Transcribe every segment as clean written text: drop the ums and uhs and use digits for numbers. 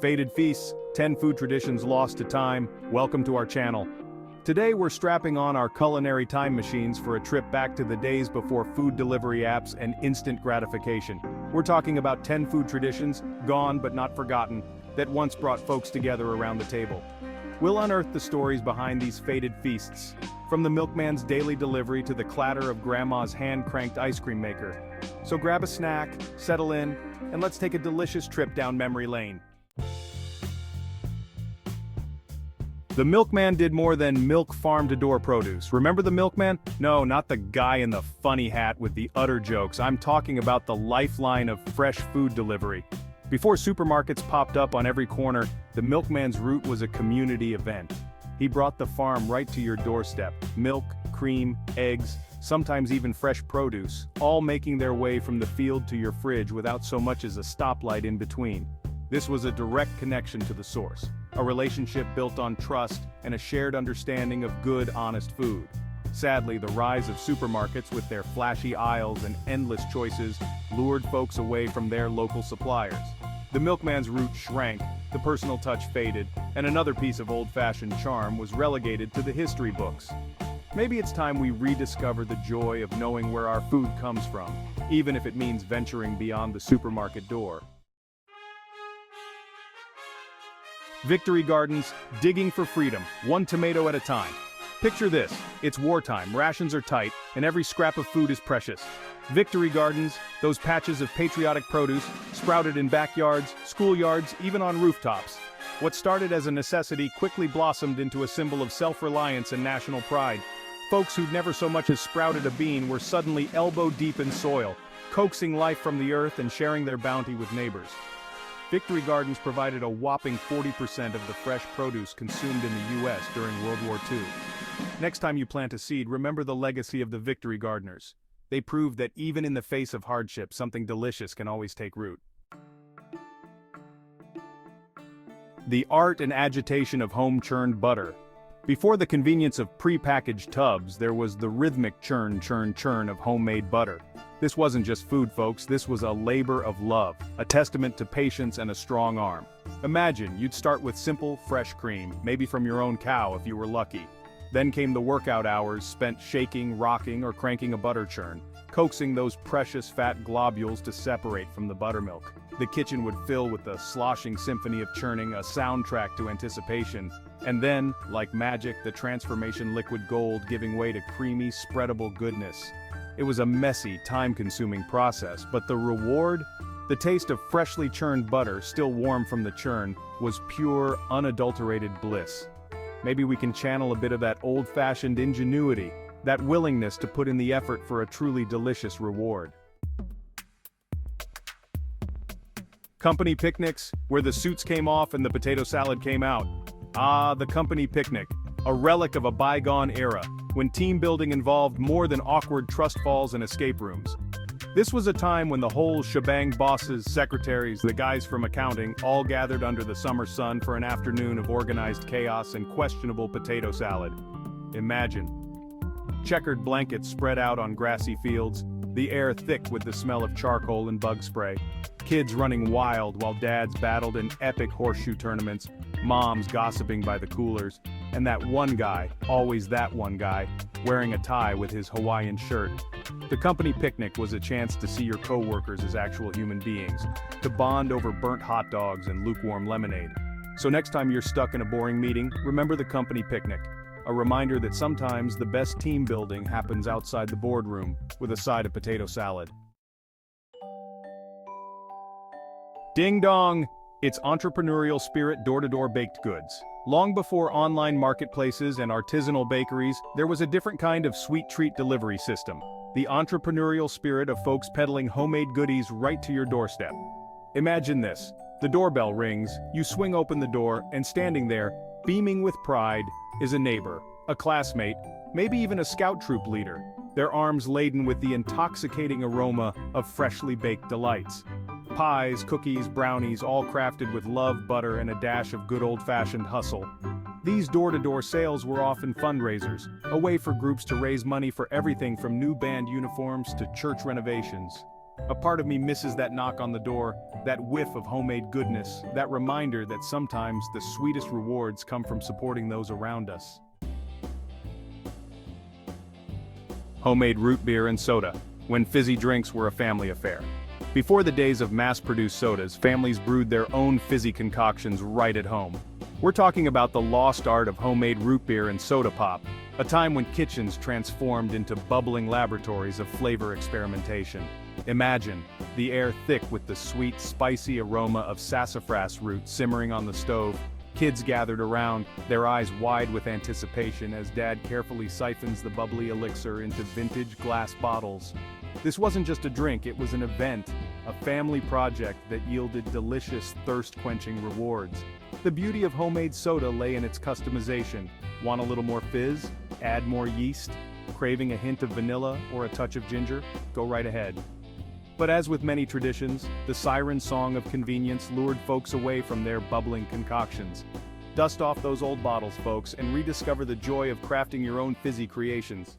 Fated Feasts, 10 food traditions lost to time, welcome to our channel. Today we're strapping on our culinary time machines for a trip back to the days before food delivery apps and instant gratification. We're talking about 10 food traditions, gone but not forgotten, that once brought folks together around the table. We'll unearth the stories behind these fated feasts, from the milkman's daily delivery to the clatter of grandma's hand-cranked ice cream maker. So grab a snack, settle in, and let's take a delicious trip down memory lane. The milkman did more than milk farm-to-door produce. Remember the milkman? No, not the guy in the funny hat with the utter jokes. I'm talking about the lifeline of fresh food delivery. Before supermarkets popped up on every corner, the milkman's route was a community event. He brought the farm right to your doorstep. Milk, cream, eggs, sometimes even fresh produce, all making their way from the field to your fridge without so much as a stoplight in between. This was a direct connection to the source, a relationship built on trust and a shared understanding of good, honest food. Sadly, the rise of supermarkets with their flashy aisles and endless choices lured folks away from their local suppliers. The milkman's route shrank, the personal touch faded, and another piece of old-fashioned charm was relegated to the history books. Maybe it's time we rediscover the joy of knowing where our food comes from, even if it means venturing beyond the supermarket door. Victory gardens, digging for freedom, one tomato at a time. Picture this, it's wartime, rations are tight, and every scrap of food is precious. Victory gardens, those patches of patriotic produce, sprouted in backyards, schoolyards, even on rooftops. What started as a necessity quickly blossomed into a symbol of self-reliance and national pride. Folks who'd never so much as sprouted a bean were suddenly elbow-deep in soil, coaxing life from the earth and sharing their bounty with neighbors. Victory gardens provided a whopping 40% of the fresh produce consumed in the U.S. during World War II. Next time you plant a seed, remember the legacy of the victory gardeners. They proved that even in the face of hardship, something delicious can always take root. The art and agitation of home-churned butter. Before the convenience of pre-packaged tubs, there was the rhythmic churn, churn, churn of homemade butter. This wasn't just food, folks, this was a labor of love, a testament to patience and a strong arm. Imagine, you'd start with simple, fresh cream, maybe from your own cow if you were lucky. Then came the workout hours spent shaking, rocking, or cranking a butter churn, coaxing those precious fat globules to separate from the buttermilk. The kitchen would fill with the sloshing symphony of churning, a soundtrack to anticipation. And then, like magic, the transformation liquid gold giving way to creamy, spreadable goodness. It was a messy, time-consuming process, but the reward? The taste of freshly churned butter, still warm from the churn, was pure, unadulterated bliss. Maybe we can channel a bit of that old-fashioned ingenuity, that willingness to put in the effort for a truly delicious reward. Company picnics, where the suits came off and the potato salad came out. Ah, the company picnic, a relic of a bygone era, when team building involved more than awkward trust falls and escape rooms. This was a time when the whole shebang, bosses, secretaries, the guys from accounting, all gathered under the summer sun for an afternoon of organized chaos and questionable potato salad. Imagine. Checkered blankets spread out on grassy fields, the air thick with the smell of charcoal and bug spray. Kids running wild while dads battled in epic horseshoe tournaments, moms gossiping by the coolers, and that one guy, always that one guy, wearing a tie with his Hawaiian shirt. The company picnic was a chance to see your co-workers as actual human beings, to bond over burnt hot dogs and lukewarm lemonade. So next time you're stuck in a boring meeting, remember the company picnic. A reminder that sometimes the best team building happens outside the boardroom with a side of potato salad. Ding dong! It's entrepreneurial spirit door-to-door baked goods. Long before online marketplaces and artisanal bakeries, there was a different kind of sweet treat delivery system. The entrepreneurial spirit of folks peddling homemade goodies right to your doorstep. Imagine this. The doorbell rings, you swing open the door, and standing there, beaming with pride, is a neighbor, a classmate, maybe even a scout troop leader, their arms laden with the intoxicating aroma of freshly baked delights. Pies, cookies, brownies, all crafted with love, butter, and a dash of good old-fashioned hustle. These door-to-door sales were often fundraisers, a way for groups to raise money for everything from new band uniforms to church renovations. A part of me misses that knock on the door, that whiff of homemade goodness, that reminder that sometimes the sweetest rewards come from supporting those around us. Homemade root beer and soda, when fizzy drinks were a family affair. Before the days of mass-produced sodas, families brewed their own fizzy concoctions right at home. We're talking about the lost art of homemade root beer and soda pop, a time when kitchens transformed into bubbling laboratories of flavor experimentation. Imagine, the air thick with the sweet, spicy aroma of sassafras root simmering on the stove, kids gathered around, their eyes wide with anticipation as Dad carefully siphons the bubbly elixir into vintage glass bottles. This wasn't just a drink, it was an event, a family project that yielded delicious, thirst-quenching rewards. The beauty of homemade soda lay in its customization. Want a little more fizz? Add more yeast? Craving a hint of vanilla or a touch of ginger? Go right ahead. But as with many traditions, the siren song of convenience lured folks away from their bubbling concoctions. Dust off those old bottles, folks, and rediscover the joy of crafting your own fizzy creations.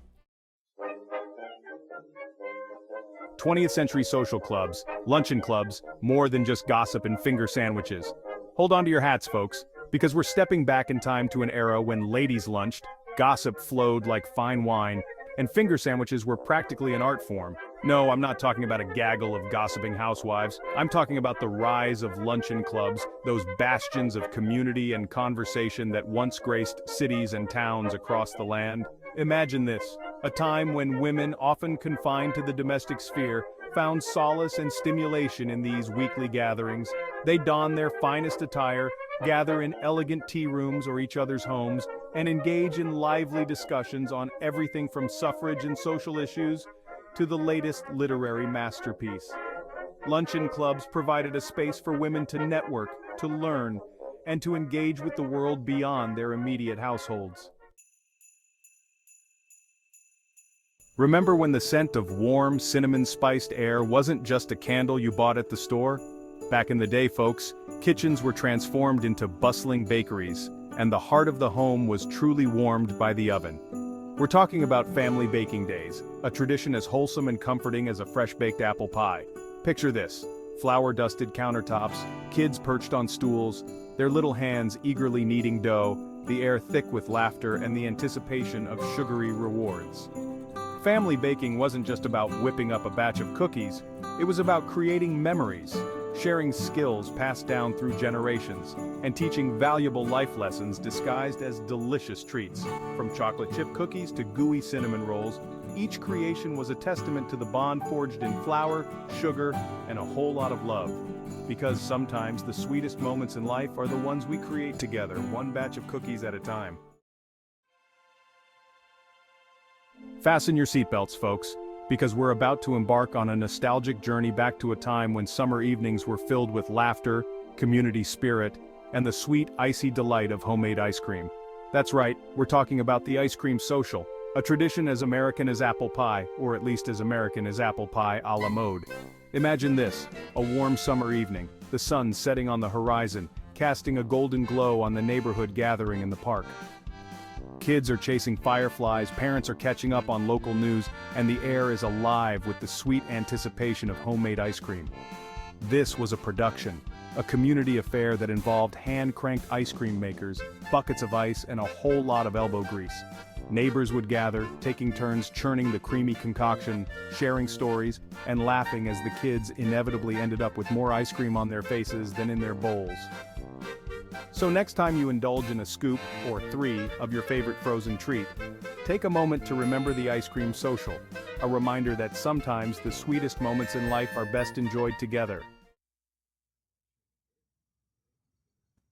20th century social clubs, luncheon clubs, more than just gossip and finger sandwiches. Hold on to your hats, folks, because we're stepping back in time to an era when ladies lunched, gossip flowed like fine wine, and finger sandwiches were practically an art form. No, I'm not talking about a gaggle of gossiping housewives. I'm talking about the rise of luncheon clubs, those bastions of community and conversation that once graced cities and towns across the land. Imagine this, a time when women, often confined to the domestic sphere, found solace and stimulation in these weekly gatherings. They don their finest attire, gather in elegant tea rooms or each other's homes, and engage in lively discussions on everything from suffrage and social issues to the latest literary masterpiece. Luncheon clubs provided a space for women to network, to learn, and to engage with the world beyond their immediate households. Remember when the scent of warm, cinnamon-spiced air wasn't just a candle you bought at the store? Back in the day, folks, kitchens were transformed into bustling bakeries, and the heart of the home was truly warmed by the oven. We're talking about family baking days, a tradition as wholesome and comforting as a fresh-baked apple pie. Picture this, flour-dusted countertops, kids perched on stools, their little hands eagerly kneading dough, the air thick with laughter and the anticipation of sugary rewards. Family baking wasn't just about whipping up a batch of cookies, it was about creating memories, sharing skills passed down through generations, and teaching valuable life lessons disguised as delicious treats. From chocolate chip cookies to gooey cinnamon rolls, each creation was a testament to the bond forged in flour, sugar, and a whole lot of love. Because sometimes the sweetest moments in life are the ones we create together, one batch of cookies at a time. Fasten your seatbelts, folks, because we're about to embark on a nostalgic journey back to a time when summer evenings were filled with laughter, community spirit, and the sweet, icy delight of homemade ice cream. That's right, we're talking about the ice cream social, a tradition as American as apple pie, or at least as American as apple pie a la mode. Imagine this, a warm summer evening, the sun setting on the horizon, casting a golden glow on the neighborhood gathering in the park. Kids are chasing fireflies, parents are catching up on local news, and the air is alive with the sweet anticipation of homemade ice cream. This was a production, a community affair that involved hand-cranked ice cream makers, buckets of ice, and a whole lot of elbow grease. Neighbors would gather, taking turns churning the creamy concoction, sharing stories, and laughing as the kids inevitably ended up with more ice cream on their faces than in their bowls. So next time you indulge in a scoop, or 3, of your favorite frozen treat, take a moment to remember the ice cream social, a reminder that sometimes the sweetest moments in life are best enjoyed together.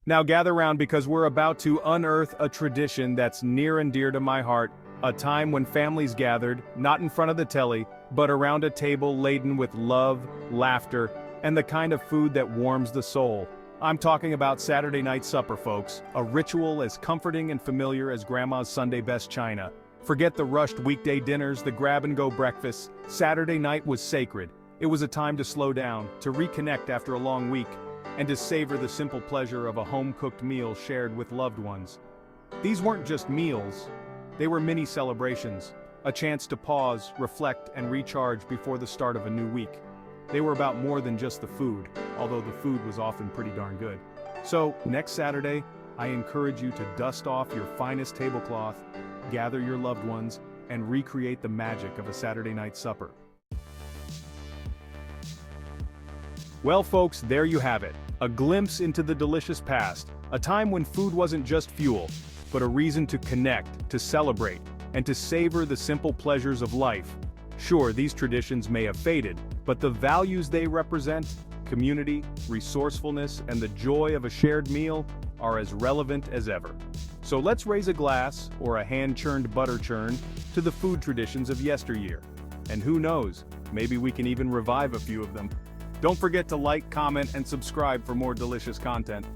Now gather round because we're about to unearth a tradition that's near and dear to my heart, a time when families gathered, not in front of the telly, but around a table laden with love, laughter, and the kind of food that warms the soul. I'm talking about Saturday night supper, folks, a ritual as comforting and familiar as Grandma's Sunday best china. Forget the rushed weekday dinners, the grab-and-go breakfasts. Saturday night was sacred. It was a time to slow down, to reconnect after a long week, and to savor the simple pleasure of a home-cooked meal shared with loved ones. These weren't just meals, they were mini celebrations, a chance to pause, reflect, and recharge before the start of a new week. They were about more than just the food, although the food was often pretty darn good. So, next Saturday, I encourage you to dust off your finest tablecloth, gather your loved ones, and recreate the magic of a Saturday night supper. Well folks, there you have it. A glimpse into the delicious past, a time when food wasn't just fuel, but a reason to connect, to celebrate, and to savor the simple pleasures of life. Sure, these traditions may have faded, but the values they represent, community, resourcefulness, and the joy of a shared meal, are as relevant as ever. So let's raise a glass, or a hand-churned butter churn, to the food traditions of yesteryear. And who knows, maybe we can even revive a few of them. Don't forget to like, comment, and subscribe for more delicious content.